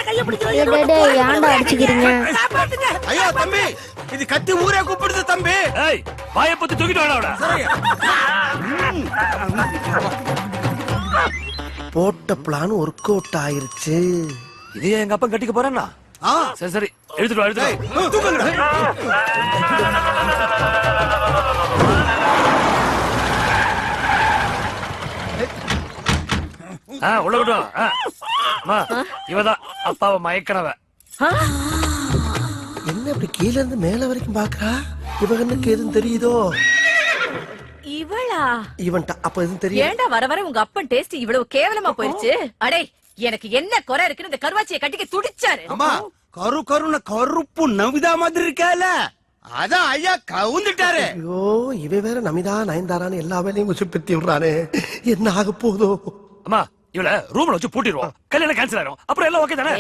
ஏன்டா அடிச்சுக்கிறீங்க? ஐயோ தம்பி, இது கத்தி ஊரே கூப்பிடுது தம்பி. ஏய், வாயை பத்தி தூக்கிட்டு வாடா. போட்ட பிளான் ஒர்க் அவுட் ஆயிருச்சு. இது எங்க அப்பா கட்டிக்க போறேன்னா? சரி சரி, எடுத்துட்டு வா, எடுத்துட்டு வா. உள்ள விட்டு இவதான் அப்பாவை மயக்கிறவ. என்ன இப்படி கீழ இருந்து மேல வரைக்கும் பாக்குறா? இவனுக்கு எதுவும் தெரியுதோ? இவளா? இவன்ட்ட அப்ப எதுவும் தெரியும்? ஏண்டா வர வர உங்க அப்பன் டேஸ்ட் இவ்வளவு கேவலமா போயிருச்சு? அடே, எனக்கு என்ன குறை இருக்குன்னு இந்த கருவாச்சியை கட்டிக்க துடிச்சாரு. அம்மா, கரு கருன கருப்பு நவிதா மாதிரி இருக்கால, அதான் ஐயா கவுந்துட்டாரு. ஐயோ, இவ வேற நமிதா நயன்தாரான்னு எல்லா வேலையும் உசுப்பத்தி விடுறானே, என்ன ஆக போதோ? அம்மா, இவள ரூம்ல வச்சு பூட்டிடுவோம். கல்யாணம் கேன்சல் ஆயிரும். அப்புறம் எல்லாம் ஓகே தானே?